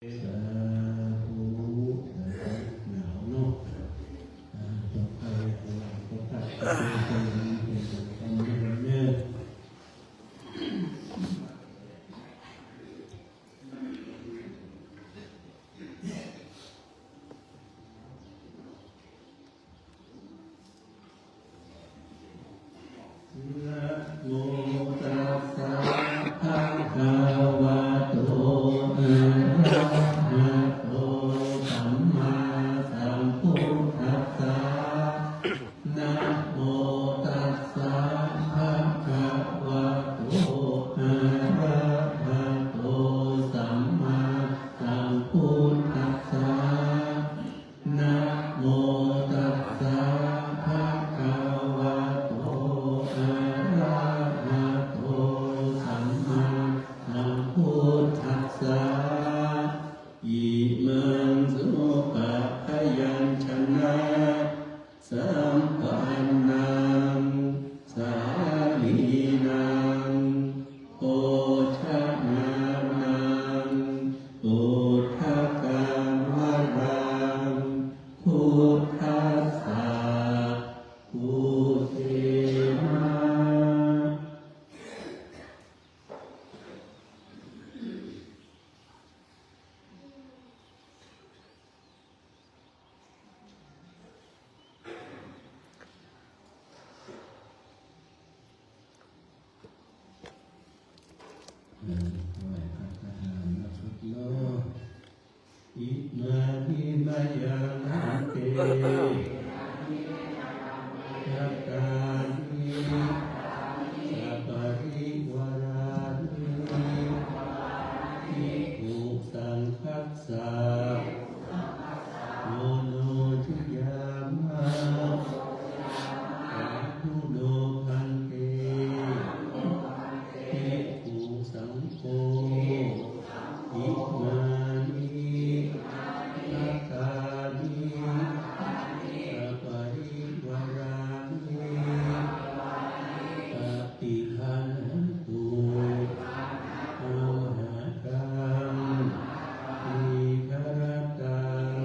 สาธุหนาวเนาะต่อไปเราก็ตัดเป็นความเย็นเนี่ยนะโมตัสสะภะคะวะโตอะระหะโตสัมมาสัมพุทธัสสะนะโมตัสสะภะคะวะโตอะระหะโตสัมมาสัมพุทธัสสะนะโมตัสสะภะคะวะโตอะระหะโตสัมมาสัมพุทธัสสะอิมังสุปะพยัญชนะสัมปันนังสาลีนังโภชนะนังพุทธกังวรังพุทธัสสะพุทเทนะ ไหว้พระทหารมาสุดโลกอิมาทิมยังหันเตยัตตานิสัพพะริวารานิภิกขุสังคัสสะโนโนทิยามะสาธุโนพันเตภิกขุสังโฆอิมานิทัตตานิสัพพะริวารานิปฏิคันตุโอหะกังอิคารตัง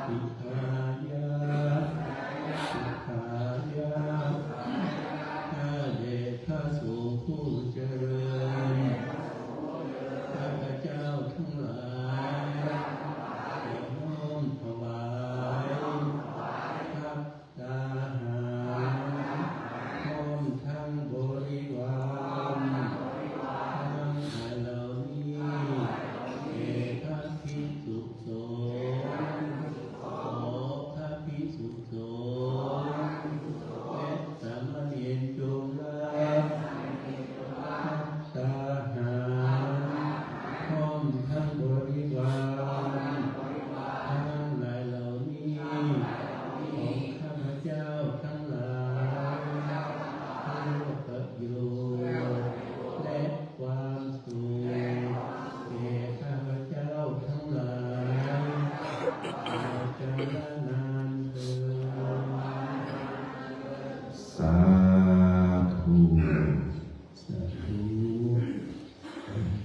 อิคายะอิคายะข้าเดชพระสงฆ์ผู้เจริญข้าพเจ้าทั้งหลายน้อมถวายภัตตาหารพร้อมทั้งบริวารทั้งหลายเหล่านี้แก่พระภิกษุสงฆ์ขอพระภิกษุสงฆ์และสามเณรจงรับภัตตาหารพร้อมทั้งบริวารทั้งหลายเหล่านี้ของข้าพเจ้าทั้งหลายเพื่อประโยชน์และความสุขแก่ข้าพเจ้าทั้งหลายตลอดกาลนานเทอญ สาธุ สาธุ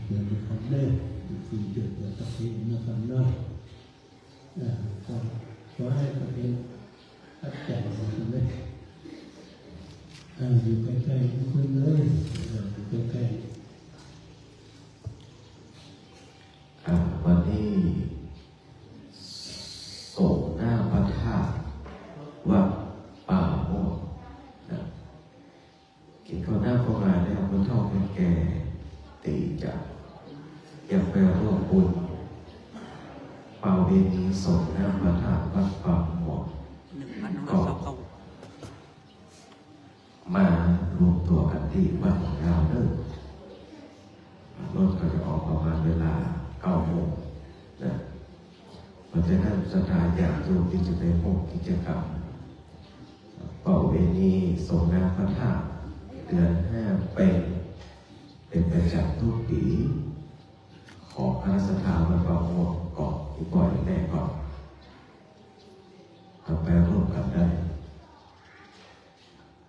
เดี๋ยวมีคำเล่นสิ่งเกิดจากประเพณีนะครับเนาะก็ขอให้ประเพณีทัดใจกันเลยอยู่ใกล้ๆทุกคนเลยอยู่ใกล้วันนี้ส่งหน้าพระธาตุวัดป่าโมกนะกินข้าวหน้าพวกงานแล้วคนเฒ่าคนแก่ตีจับอยากไปร่วมบุญเป่าเวณีส่งหน้าพระธาตุวัดป่าโมกก็มารวมตัวกันที่วัดของเราเด้อรถก็จะออกประมาณเวลา9 โมงนะเพราะฉะนั้นสถานอยากดูที่จะได้พบกิจกรรมเป่าเวณีส่งน้ำพระธาตุเดือน5เป็นประจำทุกปีขอพระสถานมาประมวลก่อนอีกบ่อยแน่ก่อนต่อไปร่วมกันได้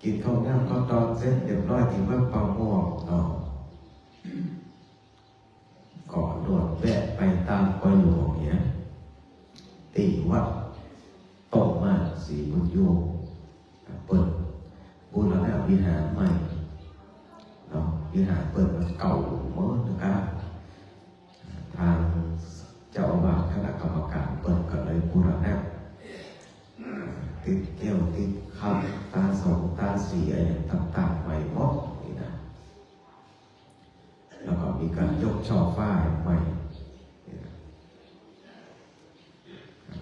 กินข้าวน้ำข้าวตอนเสร็จเรียบร้อยที่วัดป่าม่วงเนาะก่อนด่วนแวะไปตาม ตีวัดตกมาสีบุญโยงเปิดบูรณะวิหารใหม่เนาะวิหารเปิดมันเก่าเมื่อนะครับทางเจ้าอาวาสคณะกรรมการเปิดก็เลยบูรณะติดแก้วติดคำตาสองตาสีอะไรต่างๆใหม่หมดนี่นะแล้วก็มีการยกช่อฟ้าใหม่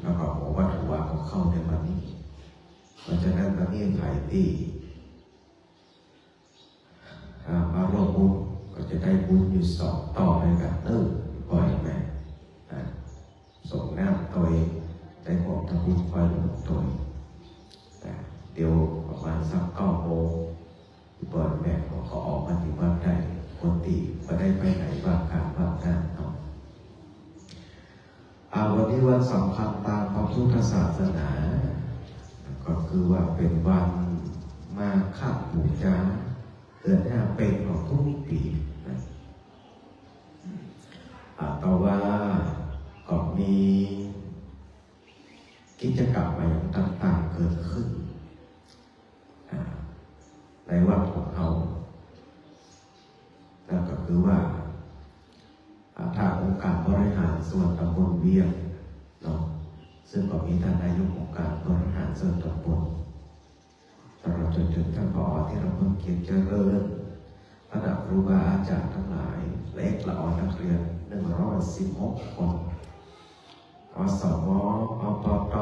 แล้วก็บอกว่าถือว่าเขาเข้าในวันนี้เพราะฉะนั้นวันนี้ใครที่มาร่วมบุญก็จะได้บุญอยู่สองต่อด้วยกันปล่อยแม่ส่งน้ำตัวเองได้ของทำบุญปล่อยลงตัวเองเดี๋ยวประมาณสัก9 โมงปล่อยแม่เขาออกมาที่วัดได้คนตีมาได้ไปไหนบ้างการบ้างงเนาะวันนี้วันสำคัญตามพระพุทธศาสนาก็คือว่าเป็นวันมาฆบูชาเดือน5เป็นของทุกปีนะต่อว่าก็มีกิจกรรมอะไรต่างๆเกิดขึ้นในวัดของเรานั่นก็คือว่าทางองค์การบริหารส่วนตำบลเวียงเนาะซึ่งก็มีท่านนายกองค์การบริหารส่วนตำบลตลอดจนถึงท่านผอ.ที่เราเพิ่งเกียรติเจริญคณะครูบาอาจารย์ทั้งหลายและละออนนักเรียน116 คนอสม.อบต.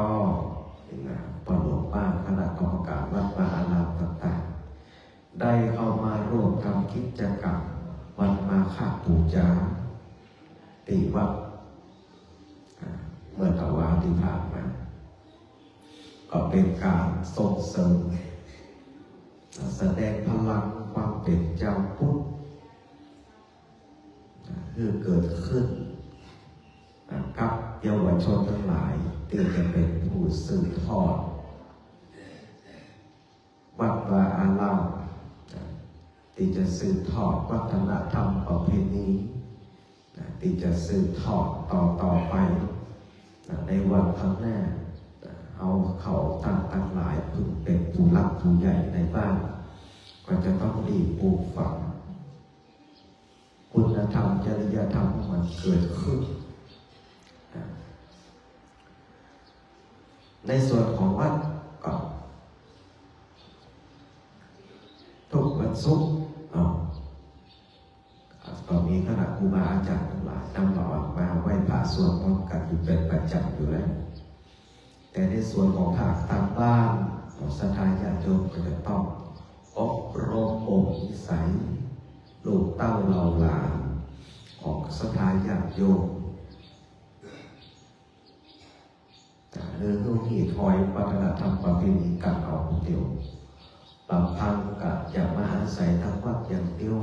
ปหลวงบ้านคณะกรรมการวัดวาอารามต่างๆได้เข้ามาร่วมทำกิจกรรมวันมาฆบูชาตีวัดเมื่อตะวันที่ผ่านมาก็เป็นการส่งเสริมแสดงพลังความเป็นเจ้าพุทธที่เกิดขึ้นกับเยาวชนทั้งหลายที่จะเป็นผู้สืบทอดวัดวาอารามที่จะสืบทอดวัฒนธรรมประเพณีที่จะสืบทอดต่อไปในวันข้างหน้าเอาเขาต่างหลายพึงเป็นผู้รักผู้ใหญ่ในบ้านก็จะต้องรีบปลูกฝังคุณธรรมจริยธรรมมันเกิดขึ้นในส่วนของวัดก็ทุกวันศุกร์ก็มีคณะครูบาอาจารย์ทั้งหลายนำเรามาไหว้พระสวดมนต์กันอยู่เป็นประจำอยู่แล้วแต่ในส่วนของภาคตามบ้านของศรัทธาญาติโยมก็จะต้องอบรมบ่มนิสัยลูกเต้าเราหลานของศรัทธาญาติโยมเรื่องลูกที่ถอยวัฒนธรรมประเพณีการเอาคนเดียวบางพังกับจะมาอาศัยทางวัดอย่างเดียว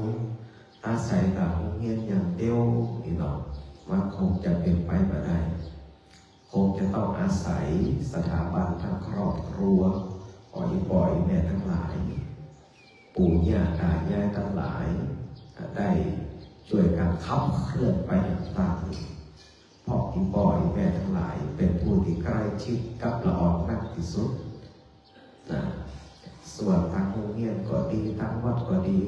อาศัยกับโรงเรียนอย่างเดียวนี่เนาะว่าคงจะเป็นไปไม่ได้คงจะต้องอาศัยสถาบันทางครอบครัวบ่อยแม่ทั้งหลายปู่ย่าตายายทั้งหลายได้ช่วยกันขับเคลื่อนไปอย่างต่างพ่อบ่อยแม่ทั้งหลายเป็นผู้ที่ใกล้ชิดกับละอองมากที่สุดนะส่วนทางโรงเรียนก็ดีทางวัดก็ดี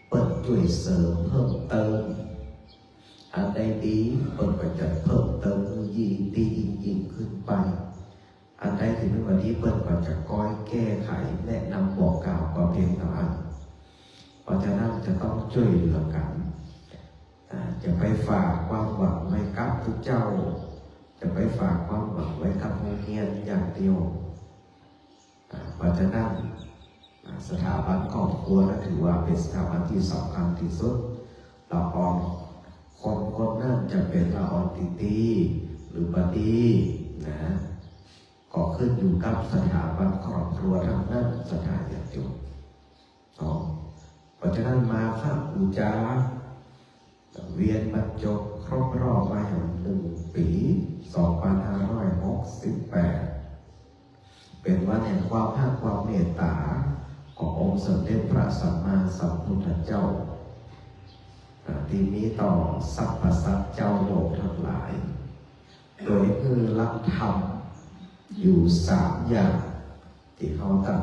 เปิดช่วยเสริมเพิ่มเติมอันใดดีเปิดก็จะเพิ่มเติมยิ่งขึ้นไปอันใดที่ไม่ว่าดีเปิดก็จะคอยแก้ไขแนะนำบอกกล่าวก็เพียงเท่านั้นเพราะฉะนั้นจะต้องช่วยเหลือกันจะไปฝากความหวังไว้กับทุกเจ้าจะไปฝากความหวังไว้กับโรงเรียนอย่างเดียวเพราะฉะนั้นสถาบันครอบครัวถือว่าเป็นสถาบันที่สำคัญที่สุดละอองคนนั้นจะเป็นละอองตีหรือบดีนะก็ขึ้นอยู่กับสถาบันครอบครัวทั้งนั้นสถาญาติโยมเพราะฉะนั้นมาบูชาเวียนบรรจบครบรอบมาอย่าง1 ปี 2568เป็นวันแห่งความภาคความเมตตาขององค์สมเด็จพระสัมมาสัมพุทธเจ้าที่มีต่อสรรพสัตว์เจ้าโลกทั้งหลายโดยคือหลัก ทำอยู่3 อย่างที่เขาตั้ง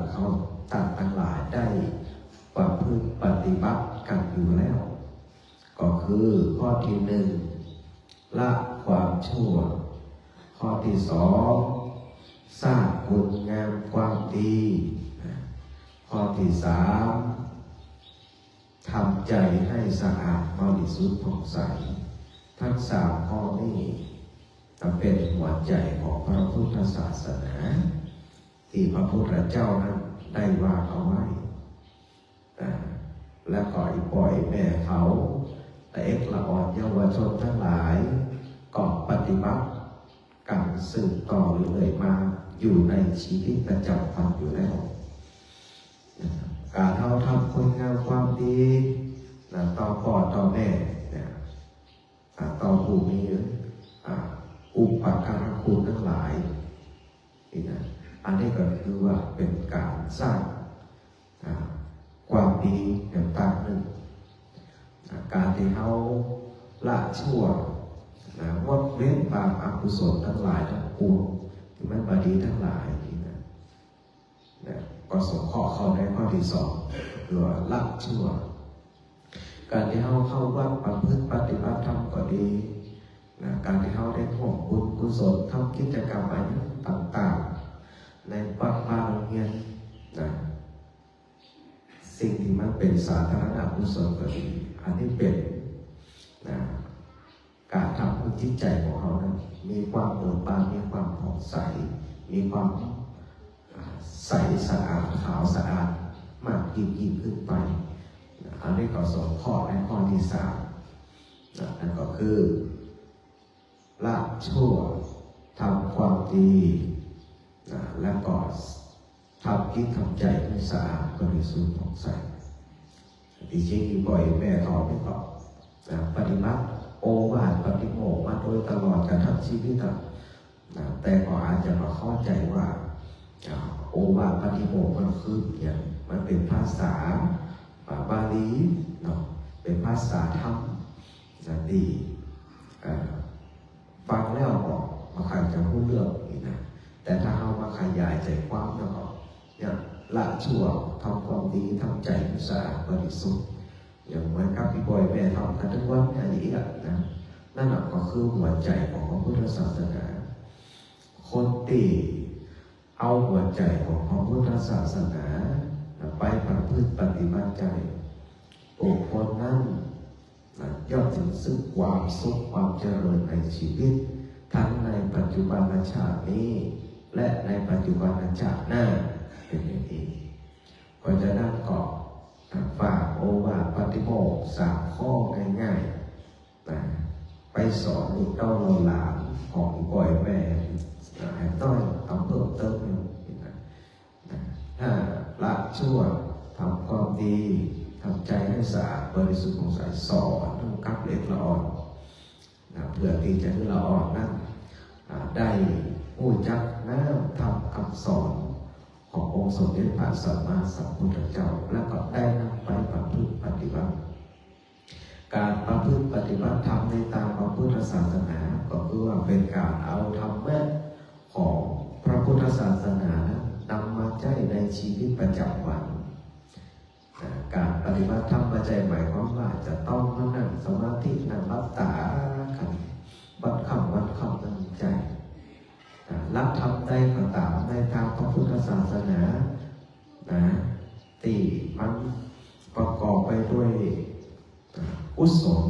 ทั้งหลายได้ประพฤติปฏิบัติกันอยู่แล้วก็คือข้อที่ 1ละความชั่วข้อที่ 2สร้างคุณงามความดีข้อที่ 3ทำใจให้สะอาดบริสุทธิ์ผ่องใสทั้ง3ข้อนี้จะเป็นหัวใจของพระพุทธศาสนาที่พระพุทธเจ้านั้นได้วางเอาไว้และก็อีปล่อยแม่เขาแต่เอกละอ่อนเยาวชนทั้งหลายก็ปฏิบัติการสืบต่อเรื่อยมาอยู่ในชีวิตประจำวันอยู่แล้วการเราทำคุณงามความดีต่อพ่อต่อแม่ต่อผู้มีอุปการะคุณทั้งหลายนี่นะอันนี้ก็คือว่าเป็นการสร้างความดีอย่างต่างหนึ่งการที่เขาละชั่วงดเว้นบาปอกุศลทั้งหลายทั้งปวงที่มันบดีทั้งหลายนี่นะก็สงเคราะห์เข้าในข้อที่ 2คือว่าละชั่วการที่เขาเข้าวัดประพฤติปฏิบัติธรรมก็ดีการที่เขาได้ร่วมบุญกุศลทำกิจกรรมอะไรต่างๆในวัดบ้านโรงเรียนสิ่งที่มันเป็นสาธารณกุศลก็ดีอันนี้เป็นการทำให้จิตใจของเขานั้นมีความเบิกบานมีความผ่องใสมีความใสสะอาดขาวสะอาดมากยิ่งขึ้นไปอันนี้ก็สองข้อในข้อที่ 3นั่นก็คือละชั่วทำความดีและก็ทำกิจทำใจให้สะอาดบริสุทธิ์ผ่องใสที่จริงบ่อยแม่เขาไม่ก็ปฏิบัติโอวาทปฏิโมกข์มาโดยตลอดการทำชีวิตแต่ก็อาจจะมาเข้าใจว่าโอวาทปฏิโมกข์มันคืออย่างมันเป็นภาษาบาลีเนาะเป็นภาษาธรรมดีฟังแล้วบอกมาใครจะพูดเรื่องนี้นะแต่ถ้าเรามาขยายใจความแล้วก็อย่างละชั่วทำความดีทำใจสะอาดบริสุทธิ์อย่างเหมือนกับพี่บอยแม่ทำกันทุกวันอย่างนี้นะนั่นก็คือหัวใจของพระพุทธศาสนาคนที่เอาหัวใจของพระพุทธศาสนาไปประพฤติปฏิบัติใจบุคคลนั้นย่อมถึงซึ่งความสุขความเจริญในชีวิตทั้งในปัจจุบันชาตินี้และในปัจจุบันชาติหน้าเป็นอย่างนี้เพราะฉะนั้นก็ฝากโอวาทปฏิโมกข์3 ข้อง่ายๆไปสอนลูกเต้าหลานของพ่อแม่ให้ต้องทำเพิ่มเติมถ้าละชั่วทำความดีทำใจให้สะอาดบริสุทธิ์ผ่องใสสอนกับเล็กละอ่อนเพื่อที่จะให้ละอ่อนนั้นได้รู้จักน้ำทำคำสอนขององค์สมเด็จพระสัมมาสัมพุทธเจ้าและก็ได้นำไปประพฤติปฏิบัติการประพฤติปฏิบัติธรรมในตามพระพุทธศาสนาก็คือว่าเป็นการเอาธรรมะของพระพุทธศาสนานำมาใช้ในชีวิตประจำวันการปฏิบัติธรรมใจหมายความว่าจะต้องมานั่งสมาธินั่งรับตากันวันคำนั่งใจรับทำได้ก็ตามในทางพระพุทธศาสนาที่มันประกอบไปด้วยกุศล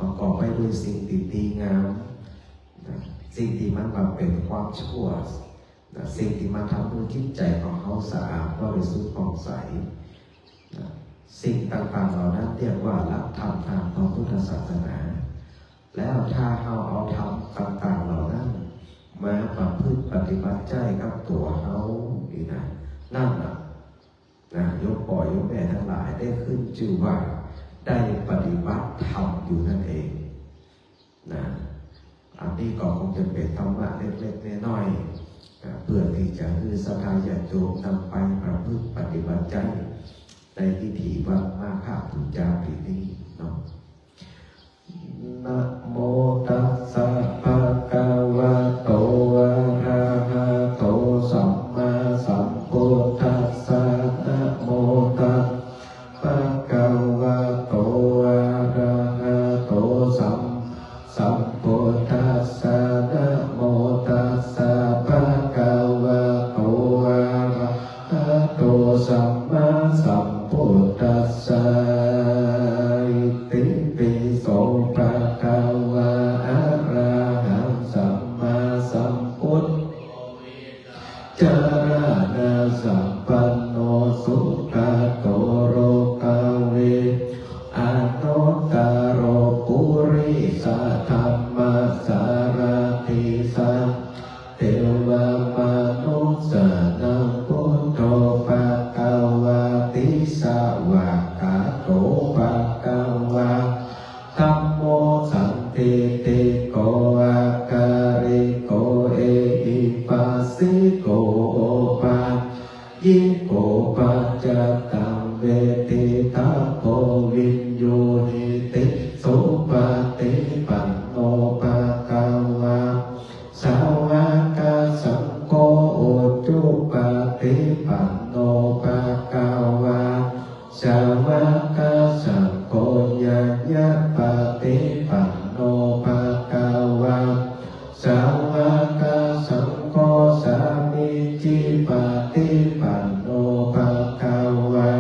ประกอบไปด้วยสิ่งดีงามสิ่งที่มันแบบเป็นความชั่วสิ่งที่มันทำให้จิตใจของเขาสะอาดบริสุทธิ์ผ่องใสสิ่งต่างๆเหล่านั้นเรียกว่าหลักธรรมทางพระพุทธศาสนาแล้วถ้าเราเอาธรรมต่างๆเหล่านั้นมาประพฤติปฏิบัติใจกับตัวเขาดีนะนั่นยกปล่อยยกแม่ทั้งหลายได้ขึ้นชื่อว่าได้ปฏิบัติธรรมอยู่นั่นเองอันนี้ก็คงจะเป็นธรรมะเล็กๆน้อยๆเพื่อที่จะให้ศรัทธาญาติโยมนำไปประพฤติปฏิบัติใจในพิธีวันมาฆบูชาปีนี้เนาะนะโมตัสสะภะคะวะโตอะ ตัสสะนะโมตัสสะภะคะวะโตอะระหะโตสัมมาสัมพุทธัสสะอิติปิโสภะคะวะอะระหังสัมมาสัมพุทธะจารณะสัมปันโนสุขโตโรกาเวอนุตตโรปุริสธรรมสารติสัมเทวมนุสสนังพุทโธภะคะวะติสวากขาโตภะคะวะธัมโมสันติติโกอาการิโกเอหิปัสสิโกโอปะยิโกปัจจตังเวทิตาโพวิญโยหิติสุปฏิปันโนภะคะวะสาวกสังโฆอุจุปฏิปันโนภะคะวะสาวกสังโฆญาญาปฏิปันโนภะคะวะสาวกสังโฆสามิจิปฏิปันโนภะคะวะ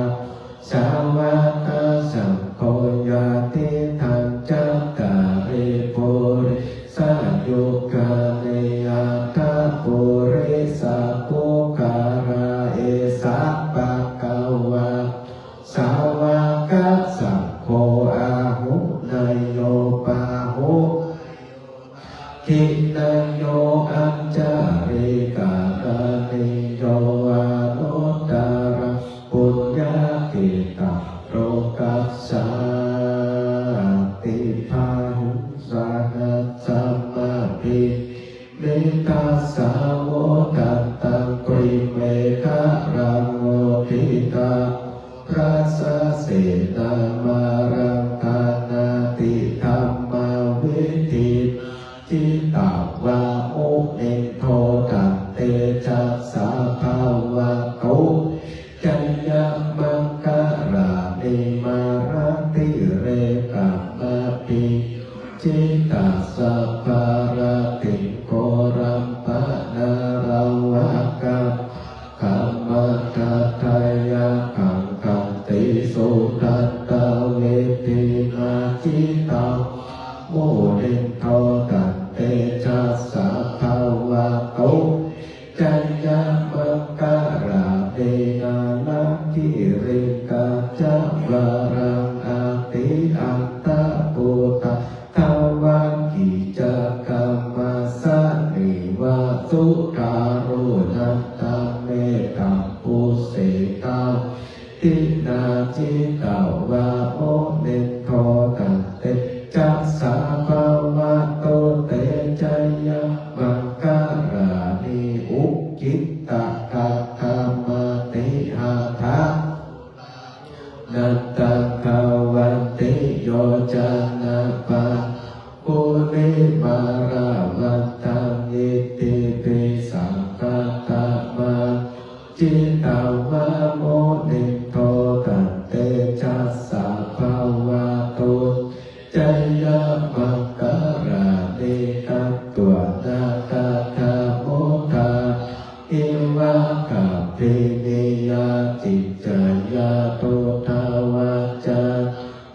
สาวกสังโฆญาติทันจัตตาริปุริสายุกาเนยตาปุริสาปุการะเอสะภะคะวะสาวกสังโฆอาหุนายโยปาหุทินายโยอัจจาริกาลานิโยอนุตตรปุญญาติตังโลกัสสาติภาหุสานัสสัมมาภิเมตตาสาวตันตังกริเมฆะรังโมทิตาพระสะเสนามารังคานาติธรรมาวิธิจิตาวาโอเนโทตันเตจัสสะภาวะโตจัญญมังคารานิมารัติเรกัมมาปิจิตาสัพพารติโกรัมปะนาราวักัมคัมมัตถายะคังคันติสุทัตตะเวทินาจิตังโมเดนโทตันเตจัสสะภาวะโตจัญญมังคาราเดนาลักขิริกาจัวารังอาติอัตตะปุตตะทวังกิจักกัมมัสสะนิวาสุตารุนัตตะเมตัมปุเสตาตินาจิตาวะโอเนโทตันเตจัสสะภาวะโตเตจัยยมังคารานิอุกิตตะกัคขมาติหาทะนัตตะภาวันติโยจานาปะปุริมาราวันตังยิติปิสังฆตะมาจิตาวะโมนิโทตันเตจัสสะภาวะโตจัยยมังคารานิกัตตัวนาคาทาโมทาอิวะกัปปินิยาจิจายาโตทาวาจา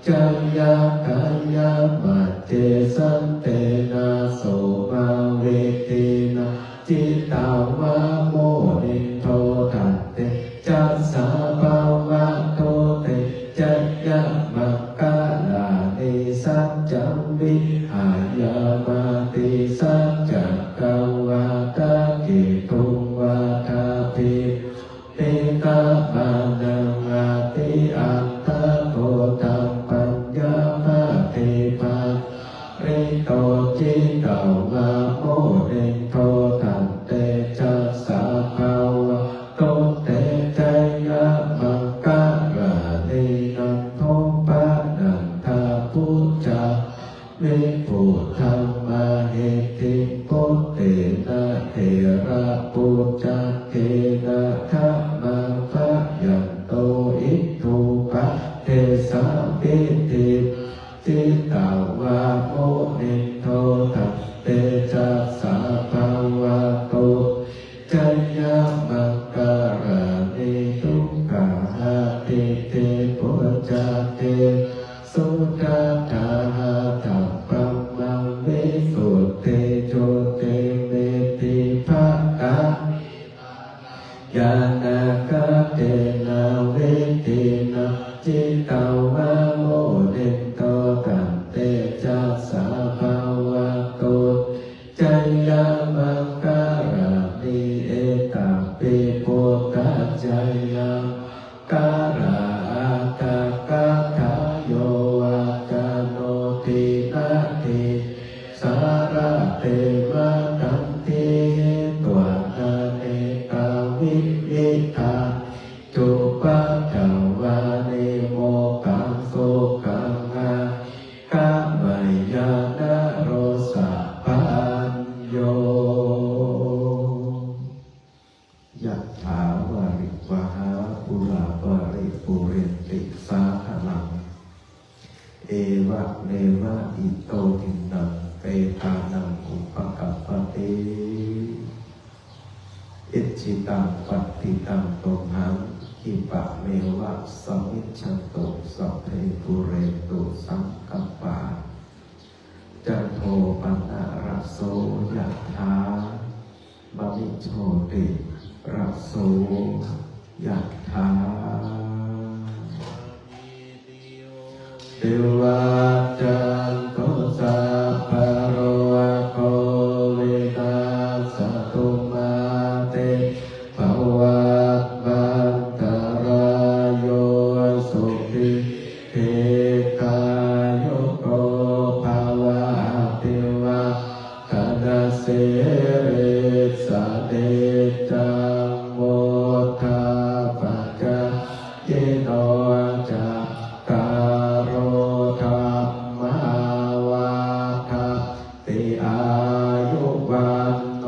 จัยยากายามัจเจสันเตนะโสมาเวทินะจิตาวะโมนิโทตันเตจัสสะภาวะโตเตจัยยะมังคาลานิสัจจังวิหายามาติสัจจังกวาตะกิตุวาทาภิเปตามานังอาติอัตตะโกตังปัญญาภาเทภาริโตจิตาวะโมเนโทตันเตจัสสะภาวะโตเตจัยยะมังคารานินันโทปะนันทาพุจจาเมปุธัมมาเหติปุตเตนะเถระปุจจเกนะธัมมังภะยันโตอิทุปะเทสาปิติจิตาวะโมนิโทตัส เตจัสสะภาวะโตจัยยะมังการะเนตุกะหะติเตปุจจเตสุตตาหะตัปปัมมังวิสุทธิโจเตเมติภะกะญาณกะเตนะเวทินะจิตตวะโมเดโตกันเตจัสสะภาวะโตจัยยะมังการะนิเอตปิโปกัจจายะการะอาตากะทะโยวะกะโนตินาติสาระเตมะตันติตวันนาเนกาวิวิธาจุปัฏฐวานิโมกังโสกังหากะมายานะโรสะปัญโยยะถาวาริวหาปุราปาริปุเรนติสาหลังเอวะเมวะอิโตทินังเปตานังอุปกัปปติอิจิตังปัตติตังตุมหังคิปะเมวะสมิจฉันตุสัพเพปุเรตุสังกัปปะจันโทปนะระโสยะถามณิโชติระโสยะถาเทวาจันโตสัพพะโรโควินาศตุมาเตภวัตวันตรายโยสุขิเทกายโกภวะอภิวาทนาเสริสเดจังโมทาปัจจเยโนจักการโรธรรมาวาทาติอายุวันโน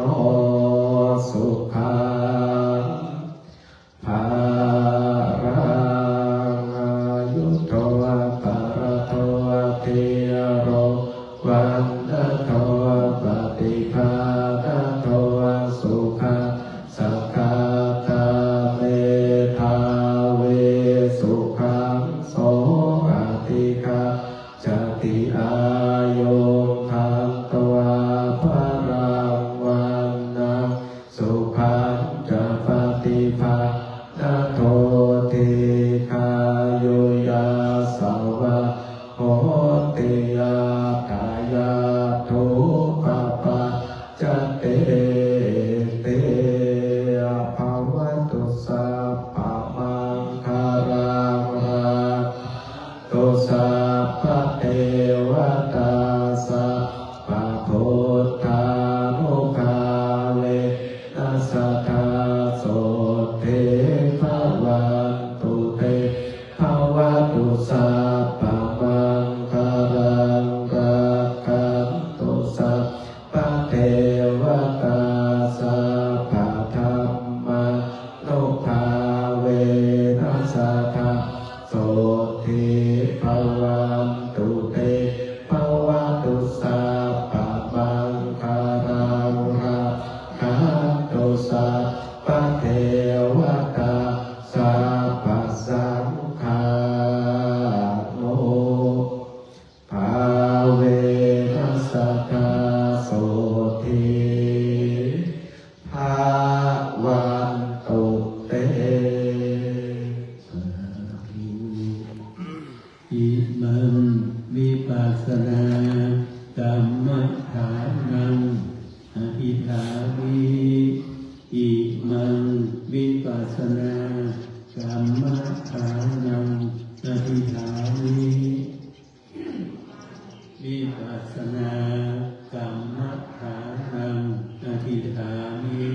สุขังภารังอายุโตปะระโตเทโรวันโตปฏิภาณโตสุขังสังฆาตาเมธาเวสุขังโสอติกาจติอายุทันตวาภรังวันนาสุขังจะปฏิภาณโตติกายุยาสาวะโหติยาทายาทุปปะจะเตเตภาวะตุสัพพะมังคารังราตุสัพพะเทวตาสัพพะพุทธานุภาเวนัสสทธาโสเทภวันตุเตภวตุสัพพะมังคารังราคันตุสัพพะเทวตาสัพพะธัมมานุภาเวนัสสทธาโสทิภวันตุเตภวตุสัพพะมังคารังราคันตุสัพพะเทวตาสัพพะสังฆาโนภาเวนัสสทธาโสทิภาวันตุเต อิมังวิปัสสนากรรมฐานังอภิธามิอิมังวิปัสสนากรรมฐานังอภิธามิวิปัสสนากรรมฐานังอภิธามิ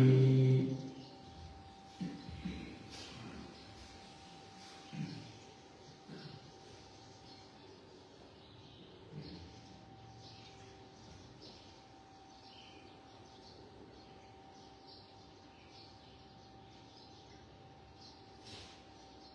อ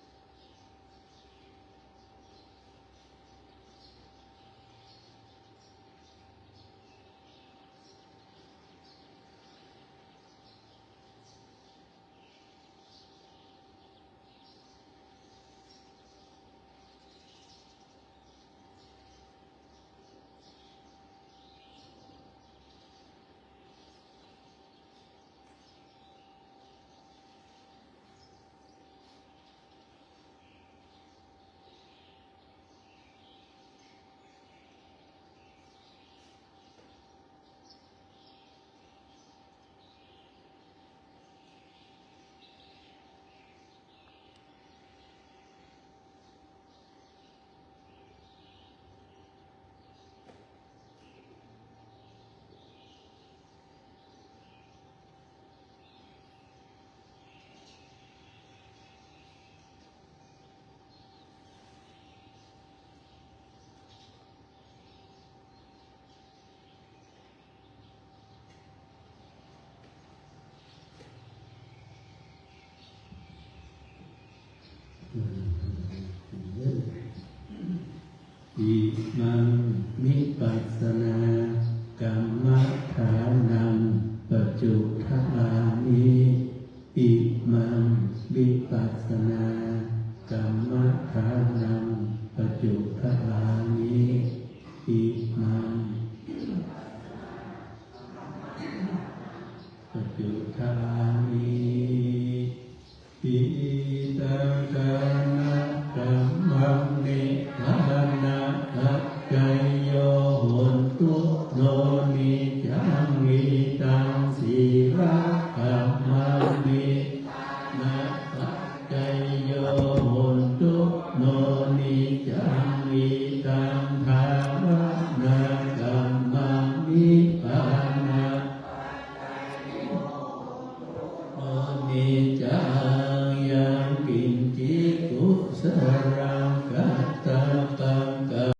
อิมังมิปัสสนากรรมฐานังปัจจุทามิอิมังมิปัสสนากรรมฐานังปัจจุทามิอิมังปัจจุทามิอิตังกานะกัมมังนิทานะปัจจยโยโหนตุโนนิจังวิตังสีระกัมมังนินะปัจจยโยโหนตุโนนิจังวิตังภาวนากัมมังนิปานะโนนิจัง